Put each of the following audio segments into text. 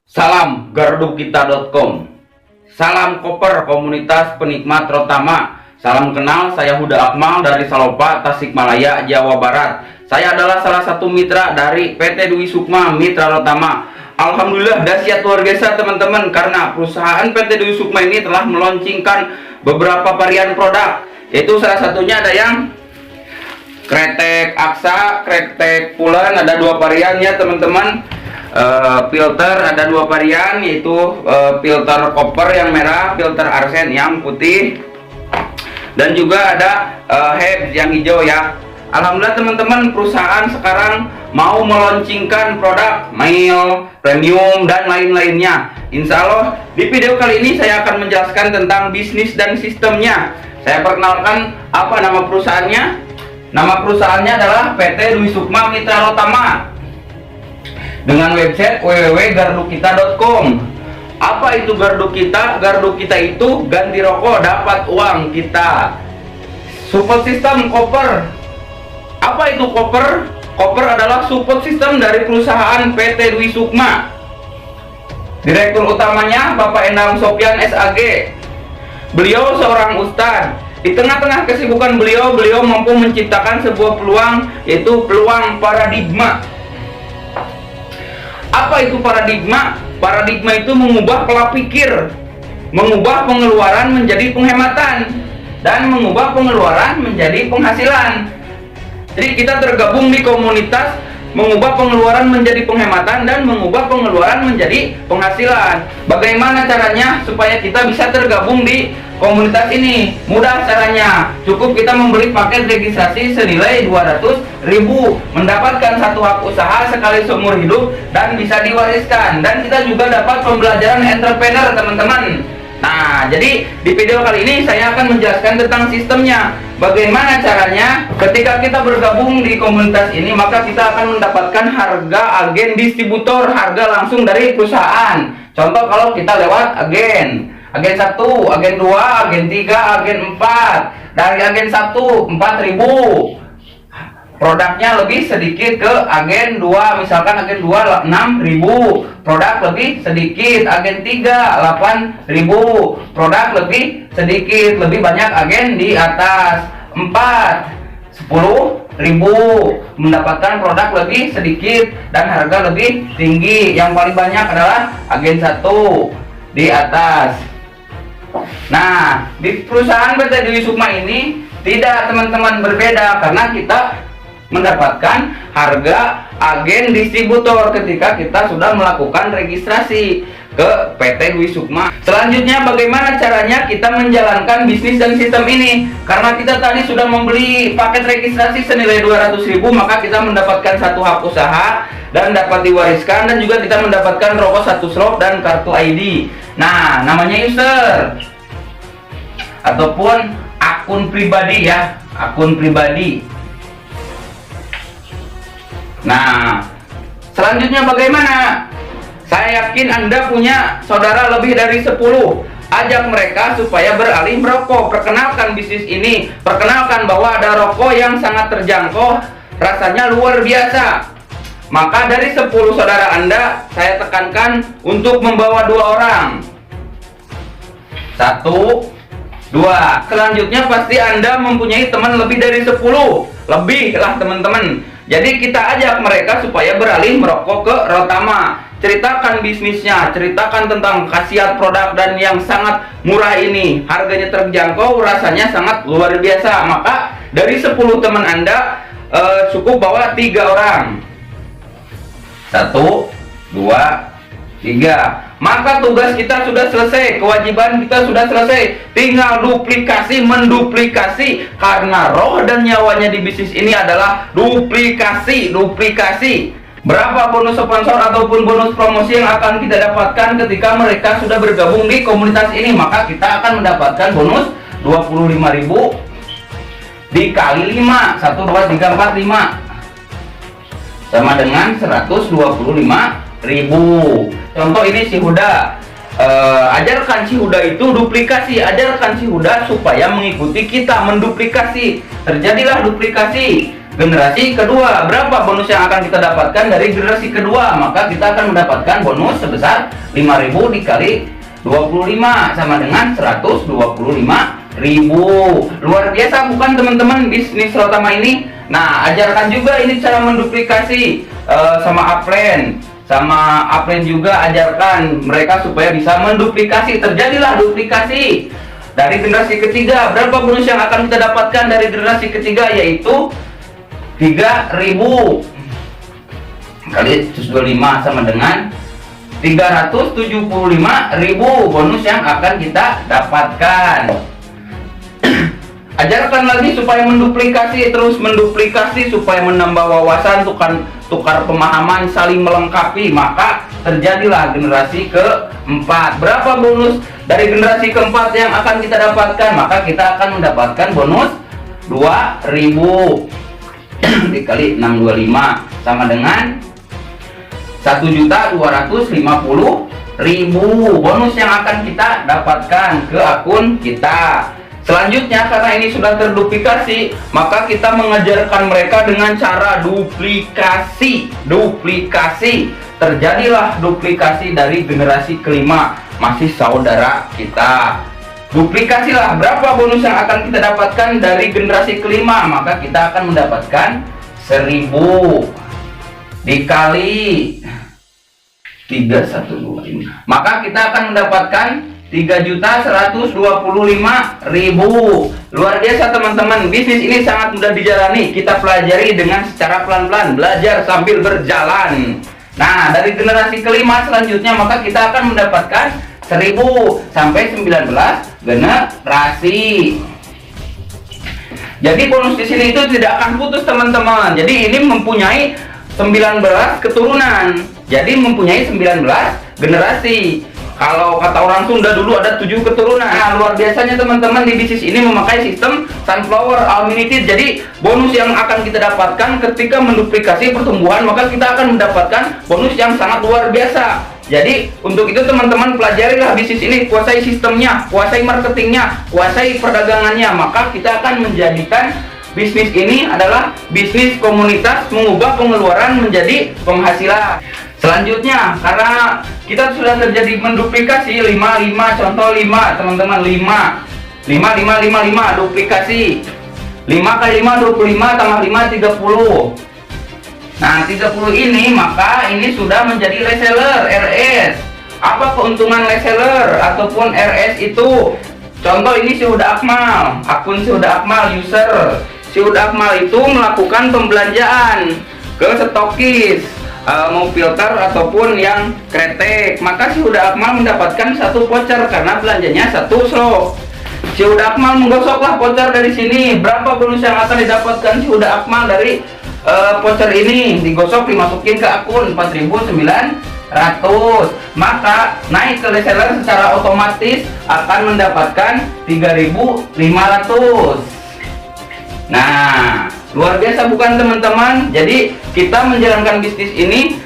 Salam gardukita.com. Salam koper komunitas penikmat terutama. Salam kenal, saya Huda Akmal dari Salopa, Tasikmalaya, Jawa Barat. Saya adalah salah satu mitra dari PT Dwi Sukma Mitra Rotama. Alhamdulillah dahsyat luar biasa teman-teman, karena perusahaan PT Dwi Sukma ini telah meluncurkan beberapa varian produk. Yaitu salah satunya ada yang kretek aksa, kretek pulen, ada dua varian ya teman-teman. Filter ada dua varian, yaitu filter koper yang merah, filter arsen yang putih, dan juga ada head yang hijau ya. Alhamdulillah teman-teman, perusahaan sekarang mau meluncurkan produk mail, premium, dan lain-lainnya. Insya Allah di video kali ini saya akan menjelaskan tentang bisnis dan sistemnya. Saya perkenalkan apa nama perusahaannya. Nama perusahaannya adalah PT Dwi Sukma Mitra Rotama dengan website www.gardukita.com. Apa itu Gardu Kita? Gardu Kita itu ganti rokok dapat uang kita. Support system koper. Apa itu koper? Koper adalah support system dari perusahaan PT Dwi Sukma. Direktur utamanya Bapak Endang Sopyan SAG. Beliau seorang ustadz. Di tengah-tengah kesibukan beliau mampu menciptakan sebuah peluang, yaitu peluang paradigma. Apa itu paradigma? Paradigma itu mengubah pola pikir, mengubah pengeluaran menjadi penghematan, dan mengubah pengeluaran menjadi penghasilan. Jadi kita tergabung di komunitas mengubah pengeluaran menjadi penghematan dan mengubah pengeluaran menjadi penghasilan. Bagaimana caranya supaya kita bisa tergabung di komunitas ini? Mudah caranya, cukup kita membeli paket registrasi senilai 200.000, mendapatkan satu hak usaha sekali seumur hidup dan bisa diwariskan. Dan kita juga dapat pembelajaran entrepreneur teman-teman. Nah, jadi di video kali ini saya akan menjelaskan tentang sistemnya. Bagaimana caranya ketika kita bergabung di komunitas ini, maka kita akan mendapatkan harga agen distributor, harga langsung dari perusahaan. Contoh kalau kita lewat agen 1, agen 2, agen 3, agen 4. Dari agen 1 4.000. Produknya lebih sedikit ke agen 2, misalkan agen 2 6.000, produk lebih sedikit. Agen 3 8.000, produk lebih sedikit, lebih banyak agen di atas. 4 10.000, mendapatkan produk lebih sedikit dan harga lebih tinggi. Yang paling banyak adalah agen 1 di atas. Nah, di perusahaan PT Dwi Sukma ini tidak teman-teman, berbeda, karena kita mendapatkan harga agen distributor ketika kita sudah melakukan registrasi ke PT Dwi Sukma. Selanjutnya bagaimana caranya kita menjalankan bisnis dan sistem ini? Karena kita tadi sudah membeli paket registrasi senilai 200.000, maka kita mendapatkan satu hak usaha dan dapat diwariskan, dan juga kita mendapatkan rokok 1 slot dan kartu ID. Nah, namanya user ataupun akun pribadi ya, akun pribadi. Nah, selanjutnya bagaimana? Saya yakin Anda punya saudara lebih dari 10. Ajak mereka supaya beralih merokok. Perkenalkan bisnis ini. Perkenalkan bahwa ada rokok yang sangat terjangkau, rasanya luar biasa. Maka dari 10 saudara Anda, saya tekankan untuk membawa 2 orang. 1, 2. Selanjutnya pasti Anda mempunyai teman lebih dari 10. Lebih lah teman-teman. Jadi kita ajak mereka supaya beralih merokok ke Rotama. Ceritakan bisnisnya, ceritakan tentang khasiat produk dan yang sangat murah ini. Harganya terjangkau, rasanya sangat luar biasa. Maka dari 10 teman Anda cukup bawa 3 orang. 1, 2, 3. Maka tugas kita sudah selesai, kewajiban kita sudah selesai. Tinggal duplikasi, menduplikasi, karena roh dan nyawanya di bisnis ini adalah duplikasi. Berapa bonus sponsor ataupun bonus promosi yang akan kita dapatkan ketika mereka sudah bergabung di komunitas ini? Maka kita akan mendapatkan bonus 25.000 dikali 5. 1, 2, 3, 4, 5 sama dengan 125.000. Contoh ini si Huda. Ajarkan si Huda itu duplikasi, ajarkan si Huda supaya mengikuti kita, menduplikasi. Terjadilah duplikasi. generasi kedua. Berapa bonus yang akan kita dapatkan dari generasi kedua? Maka kita akan mendapatkan bonus sebesar 5.000 dikali 25 sama dengan 125.000. Luar biasa bukan teman-teman bisnis Rotama ini? Nah, ajarkan juga ini cara menduplikasi sama upline. Sama upline juga ajarkan mereka supaya bisa menduplikasi. Terjadilah duplikasi. Dari generasi ketiga, berapa bonus yang akan kita dapatkan dari generasi ketiga? Yaitu 3.000 kali 125 sama dengan 375.000 bonus yang akan kita dapatkan. Ajarkan lagi supaya menduplikasi, terus menduplikasi supaya menambah wawasan, tukar pemahaman, saling melengkapi. Maka terjadilah generasi keempat. Berapa bonus dari generasi keempat yang akan kita dapatkan? Maka kita akan mendapatkan bonus 2.000 dikali 625 sama dengan 1.250.000 bonus yang akan kita dapatkan ke akun kita. Selanjutnya, karena ini sudah terduplikasi, maka kita mengajarkan mereka dengan cara duplikasi. Terjadilah duplikasi dari generasi kelima, masih saudara kita. Duplikasilah berapa bonus yang akan kita dapatkan dari generasi kelima? Maka kita akan mendapatkan 1.000 dikali 3125. Maka kita akan mendapatkan 3.125.000. Luar biasa teman-teman, bisnis ini sangat mudah dijalani. Kita pelajari dengan secara pelan-pelan, belajar sambil berjalan. Nah, dari generasi kelima selanjutnya maka kita akan mendapatkan 1.000 sampai 19 generasi. Jadi bonus di sini itu tidak akan putus teman-teman. Jadi ini mempunyai 19 keturunan. Jadi mempunyai 19 generasi. Kalau kata orang Sunda dulu ada 7 keturunan. Nah, luar biasanya teman-teman di bisnis ini memakai sistem sunflower unlimited. Jadi bonus yang akan kita dapatkan ketika menduplikasi pertumbuhan, maka kita akan mendapatkan bonus yang sangat luar biasa. Jadi untuk itu teman-teman pelajarilah bisnis ini, kuasai sistemnya, kuasai marketingnya, kuasai perdagangannya, maka kita akan menjadikan bisnis ini adalah bisnis komunitas, mengubah pengeluaran menjadi penghasilan. Selanjutnya, karena kita sudah terjadi menduplikasi 5 contoh 5 teman-teman, 5 duplikasi 5 kali 5 25 tambah 5 30. Nah, 30 ini maka ini sudah menjadi reseller RS. Apa keuntungan reseller ataupun RS itu? Contoh ini si Huda Akmal, akun si Huda Akmal user. Si Huda Akmal itu melakukan pembelanjaan ke stokis, mau filter ataupun yang kretek. Maka si Huda Akmal mendapatkan 1 voucher karena belanjanya 1 slot. Si Huda Akmal menggosoklah voucher dari sini. Berapa bonus yang akan didapatkan si Huda Akmal dari voucher ini? Digosok, dimasukin ke akun 4.900. Maka naik ke reseller secara otomatis akan mendapatkan 3.500. Nah, luar biasa bukan teman-teman? Jadi kita menjalankan bisnis ini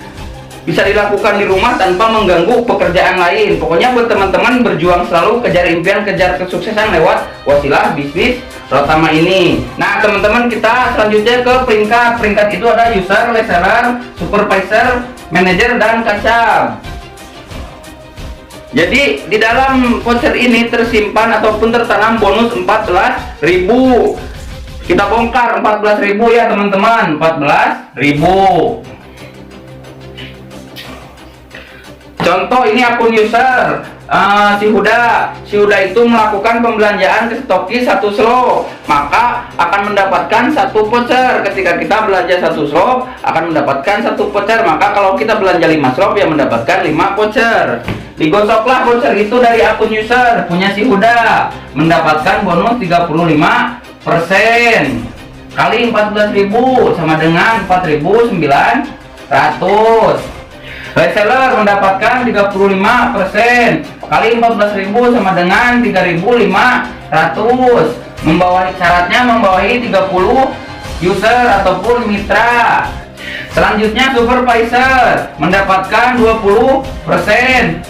bisa dilakukan di rumah tanpa mengganggu pekerjaan lain. Pokoknya buat teman-teman berjuang selalu, kejar impian, kejar kesuksesan lewat wasilah bisnis Rotama ini. Nah teman-teman, kita selanjutnya ke peringkat. Peringkat itu ada user, reseller, supervisor, manager, dan kacab. Jadi di dalam voucher ini tersimpan ataupun tertanam bonus 14.000. Kita bongkar 14.000 ya teman-teman, 14.000. Contoh ini akun user si Huda itu melakukan pembelanjaan ke stokis 1 slot, maka akan mendapatkan 1 voucher. Ketika kita belanja 1 slot akan mendapatkan 1 voucher, maka kalau kita belanja 5 slot ya mendapatkan 5 voucher. Digosoklah voucher itu dari akun user punya si Huda, mendapatkan bonus 35% kali 14.000 sama dengan 4.900. Reseller mendapatkan 35% kali 14.000 sama dengan 3.500. Membawahi syaratnya membawahi 30 user ataupun mitra. Selanjutnya supervisor mendapatkan 20%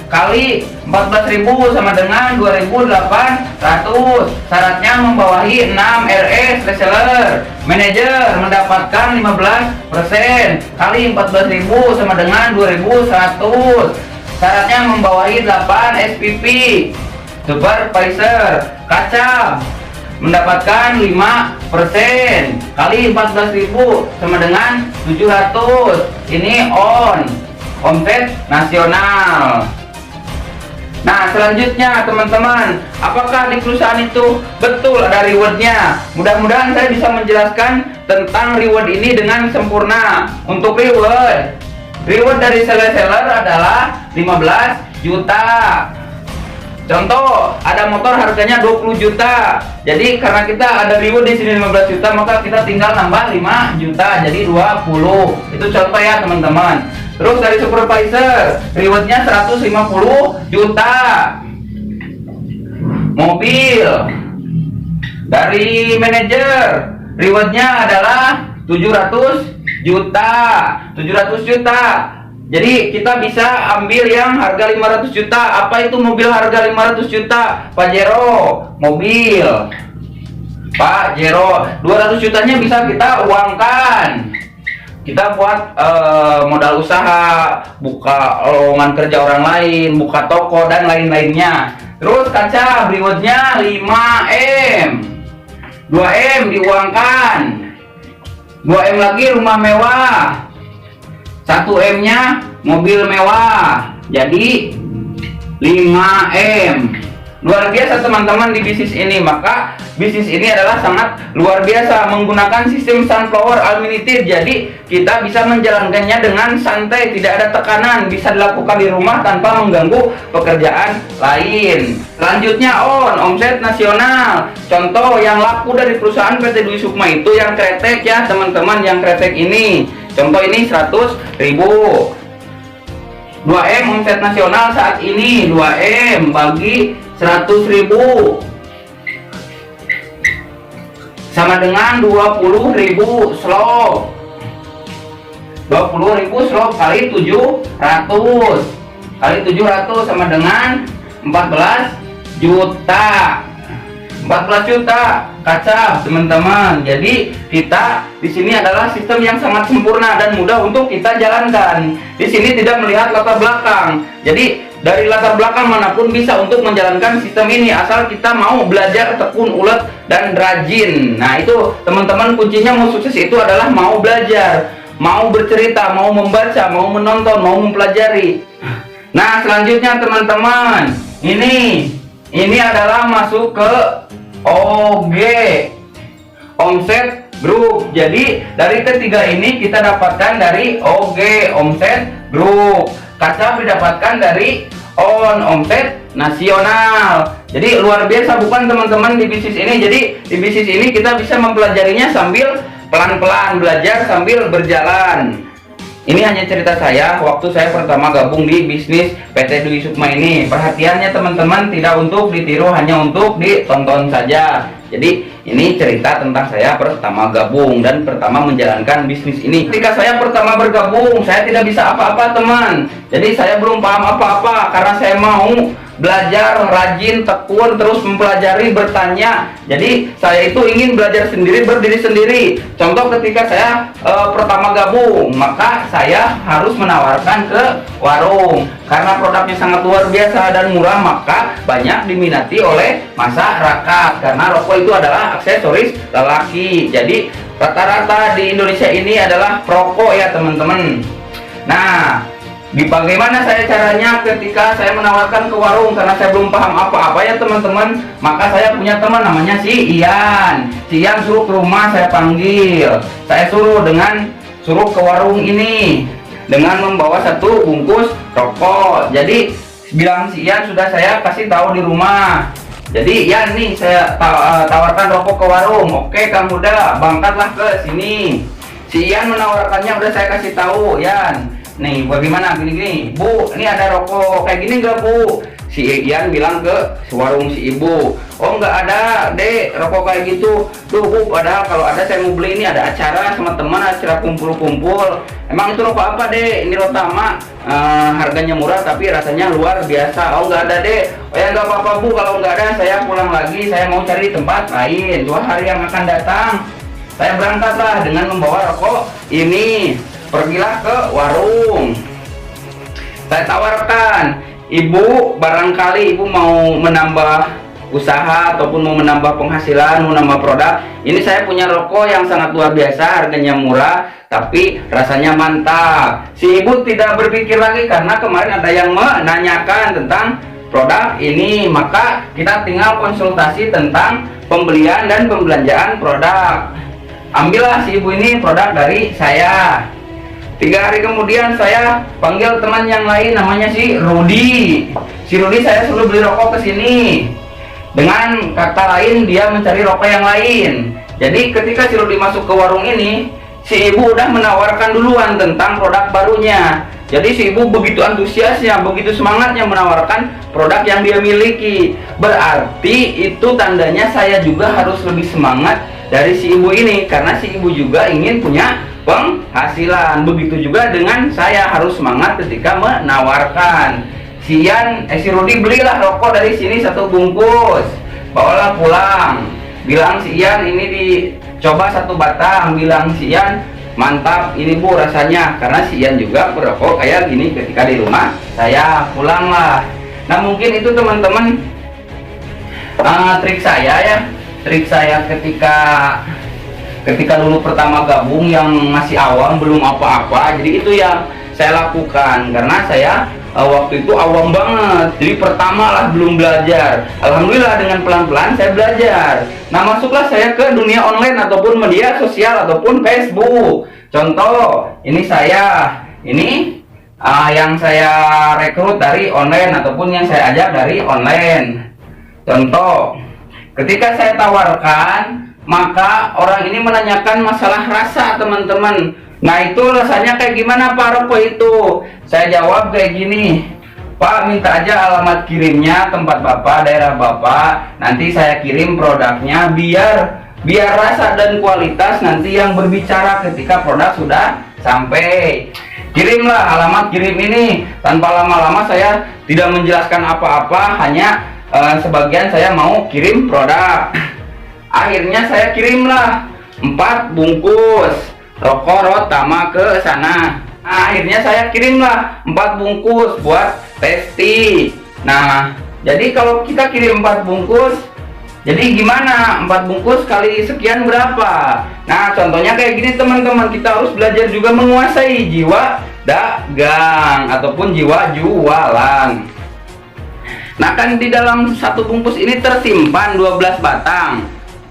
kali 14.000 sama dengan 2.800. Syaratnya membawahi 6 RE seller. Manager mendapatkan 15% kali 14.000 sama dengan 2.100. Syaratnya membawahi 8 SPP. Supervisor kaca mendapatkan 5% kali 14.000 sama dengan 700. Ini omset nasional. Nah, selanjutnya teman-teman, apakah di perusahaan itu betul ada rewardnya? Mudah-mudahan saya bisa menjelaskan tentang reward ini dengan sempurna. Untuk reward dari seller adalah 15 juta. Contoh, ada motor harganya 20 juta. Jadi karena kita ada reward di sini 15 juta, maka kita tinggal nambah 5 juta jadi 20. Itu contoh ya, teman-teman. Terus dari supervisor, rewardnya 150 juta. Mobil. Dari manajer, rewardnya adalah 700 juta. 700 juta. Jadi kita bisa ambil yang harga 500 juta. Apa itu mobil harga 500 juta? Pajero mobil. Pajero 200 jutanya bisa kita uangkan. Kita buat modal usaha, buka lowongan kerja orang lain, buka toko dan lain-lainnya. Terus kaca rewardnya 5M. 2M diuangkan. 2M lagi rumah mewah. 1M nya mobil mewah. Jadi 5M. Luar biasa teman-teman di bisnis ini. Maka bisnis ini adalah sangat luar biasa, menggunakan sistem sunflower unlimited. Jadi kita bisa menjalankannya dengan santai, tidak ada tekanan, bisa dilakukan di rumah tanpa mengganggu pekerjaan lain. Selanjutnya omset nasional. Contoh yang laku dari perusahaan PT Dwi Sukma itu yang kretek ya teman-teman, yang kretek ini. Contoh ini 100.000. 2M omset nasional saat ini 2M bagi 100.000 sama dengan 20.000 slot. 20.000 slot kali 700 kali 700 sama dengan 14 juta. 14 juta kaca teman-teman. Jadi kita di sini adalah sistem yang sangat sempurna dan mudah untuk kita jalankan. Di sini tidak melihat latar belakang. Jadi dari latar belakang manapun bisa untuk menjalankan sistem ini, asal kita mau belajar, tekun, ulet dan rajin. Nah, itu teman-teman, kuncinya mau sukses itu adalah mau belajar, mau bercerita, mau membaca, mau menonton, mau mempelajari. Nah, selanjutnya teman-teman, ini adalah masuk ke OG, omset grup. Jadi dari ketiga ini kita dapatkan dari OG, omset grup. Kaca didapatkan dari omset nasional. Jadi luar biasa bukan teman-teman di bisnis ini. Jadi di bisnis ini kita bisa mempelajarinya sambil pelan-pelan, belajar sambil berjalan. Ini hanya cerita saya waktu saya pertama gabung di bisnis PT Dwi Sukma ini. Perhatiannya teman-teman tidak untuk ditiru, hanya untuk ditonton saja. Jadi ini cerita tentang saya pertama gabung dan pertama menjalankan bisnis ini. Ketika saya pertama bergabung, saya tidak bisa apa-apa teman. Jadi saya belum paham apa-apa karena saya mau belajar, rajin, tekun, terus mempelajari, bertanya. Jadi saya itu ingin belajar sendiri, berdiri sendiri. Contoh ketika saya pertama gabung, maka saya harus menawarkan ke warung. Karena produknya sangat luar biasa dan murah, maka banyak diminati oleh masyarakat. Karena rokok itu adalah aksesoris lelaki. Jadi rata-rata di Indonesia ini adalah perokok ya teman-teman. Nah, bagaimana saya caranya ketika saya menawarkan ke warung, karena saya belum paham apa-apa ya teman-teman. Maka saya punya teman namanya si Ian. Si Ian suruh ke rumah, saya panggil. Saya suruh ke warung ini dengan membawa 1 bungkus rokok. Jadi bilang si Ian sudah saya kasih tahu di rumah. Jadi Ian nih saya tawarkan rokok ke warung. Oke Kang Muda, berangkatlah ke sini. Si Ian menawarkannya udah saya kasih tahu Ian. Nih bagaimana gini-gini Bu, ini ada rokok kayak gini enggak Bu? si Ian bilang ke warung si ibu, oh nggak ada dek rokok kayak gitu. Duh bu, padahal kalau ada saya mau beli, ini ada acara sama teman, acara kumpul-kumpul. Emang itu rokok apa dek? Ini Rotama, harganya murah tapi rasanya luar biasa. Oh nggak ada dek. Oh ya nggak apa-apa bu, kalau nggak ada saya pulang lagi, saya mau cari tempat lain. 2 hari yang akan datang saya berangkatlah dengan membawa rokok ini. Pergilah ke warung, saya tawarkan, ibu barangkali ibu mau menambah usaha ataupun mau menambah penghasilan, mau menambah produk. Ini saya punya rokok yang sangat luar biasa, harganya murah tapi rasanya mantap. Si ibu tidak berpikir lagi karena kemarin ada yang menanyakan tentang produk ini, maka kita tinggal konsultasi tentang pembelian dan pembelanjaan produk. Ambillah si ibu ini produk dari saya. 3 hari kemudian saya panggil teman yang lain, namanya si Rudi. Si Rudi saya suruh beli rokok ke sini. Dengan kata lain dia mencari rokok yang lain. Jadi ketika si Rudi masuk ke warung ini, si ibu udah menawarkan duluan tentang produk barunya. Jadi si ibu begitu antusiasnya, begitu semangatnya menawarkan produk yang dia miliki. Berarti itu tandanya saya juga harus lebih semangat dari si ibu ini, karena si ibu juga ingin punya penghasilan. Begitu juga dengan saya harus semangat ketika menawarkan. Si Rudi belilah rokok dari sini 1 bungkus, bawalah pulang. Bilang si Ian ini dicoba 1 batang, bilang si Ian mantap ini bu rasanya, karena si Ian juga perokok kayak gini ketika di rumah saya. Pulanglah. Nah mungkin itu teman-teman trik saya ya, trik saya ketika dulu pertama gabung yang masih awam, belum apa-apa. Jadi itu yang saya lakukan, karena saya waktu itu awam banget. Jadi pertama lah belum belajar. Alhamdulillah dengan pelan-pelan saya belajar. Nah masuklah saya ke dunia online ataupun media sosial ataupun Facebook. Contoh ini yang saya rekrut dari online ataupun yang saya ajak dari online. Contoh, ketika saya tawarkan, maka orang ini menanyakan masalah rasa teman-teman. Nah itu rasanya kayak gimana Pak rokok itu? Saya jawab kayak gini, Pak minta aja alamat kirimnya, tempat Bapak, daerah Bapak, nanti saya kirim produknya, biar rasa dan kualitas nanti yang berbicara ketika produk sudah sampai. Kirimlah alamat kirim ini. Tanpa lama-lama saya tidak menjelaskan apa-apa, hanya sebagian saya mau kirim produk. Akhirnya saya kirimlah 4 bungkus rokok Rotama ke sana. Nah, akhirnya saya kirimlah 4 bungkus buat testi. Nah, jadi kalau kita kirim 4 bungkus, jadi gimana? 4 bungkus kali sekian berapa? Nah, contohnya kayak gini teman-teman. Kita harus belajar juga menguasai jiwa dagang ataupun jiwa jualan. Nah, kan di dalam 1 bungkus ini tersimpan 12 batang.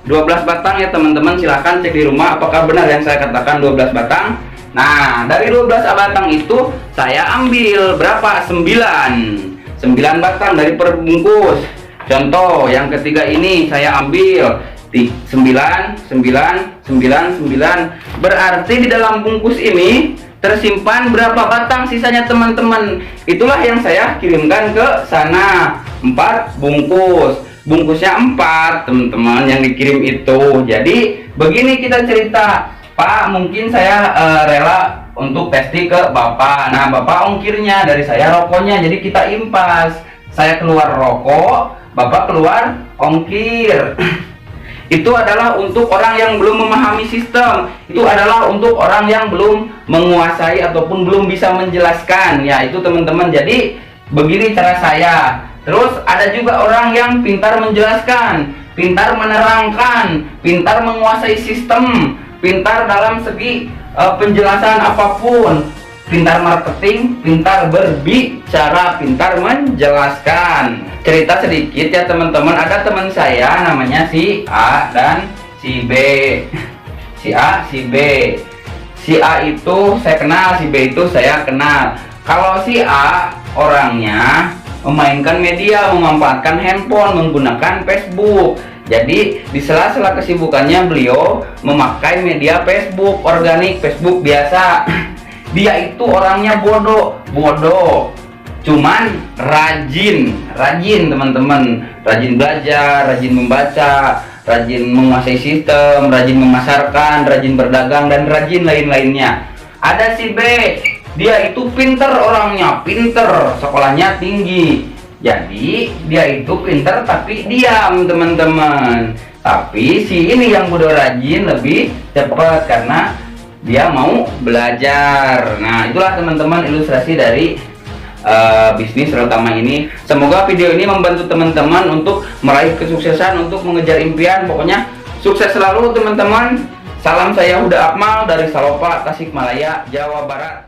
12 batang ya teman-teman, silahkan cek di rumah apakah benar yang saya katakan 12 batang. Nah dari 12 batang itu saya ambil berapa? 9 batang dari per bungkus. Contoh yang ketiga ini saya ambil 9. Berarti di dalam bungkus ini tersimpan berapa batang sisanya teman-teman. Itulah yang saya kirimkan ke sana, 4 bungkus. Bungkusnya 4 teman-teman yang dikirim itu. Jadi begini kita cerita, Pak mungkin saya rela untuk testi ke Bapak. Nah Bapak ongkirnya, dari saya rokoknya, jadi kita impas. Saya keluar rokok, Bapak keluar ongkir. Itu adalah untuk orang yang belum memahami sistem. Itu adalah untuk orang yang belum menguasai ataupun belum bisa menjelaskan. Ya itu teman-teman. Jadi begini cara saya. Terus ada juga orang yang pintar menjelaskan, pintar menerangkan, pintar menguasai sistem, pintar dalam segi penjelasan apapun, pintar marketing, pintar berbicara, pintar menjelaskan. Cerita sedikit ya teman-teman, ada teman saya namanya si A dan si B. Si A, si B. Si A itu saya kenal, si B itu saya kenal. Kalau si A orangnya memainkan media, memanfaatkan handphone, menggunakan Facebook. Jadi di sela-sela kesibukannya beliau memakai media Facebook, organik, Facebook biasa. Dia itu orangnya bodoh. cuman rajin teman-teman, rajin belajar, rajin membaca, rajin menguasai sistem, rajin memasarkan, rajin berdagang, dan rajin lain-lainnya. Ada si B, dia itu pinter orangnya, pinter, sekolahnya tinggi, jadi dia itu pinter tapi diam teman-teman. Tapi si ini yang udah rajin lebih cepat karena dia mau belajar. Nah, itulah teman-teman ilustrasi dari bisnis terutama ini. Semoga video ini membantu teman-teman untuk meraih kesuksesan, untuk mengejar impian. Pokoknya sukses selalu teman-teman. Salam, saya Huda Akmal dari Salopa, Tasikmalaya, Jawa Barat.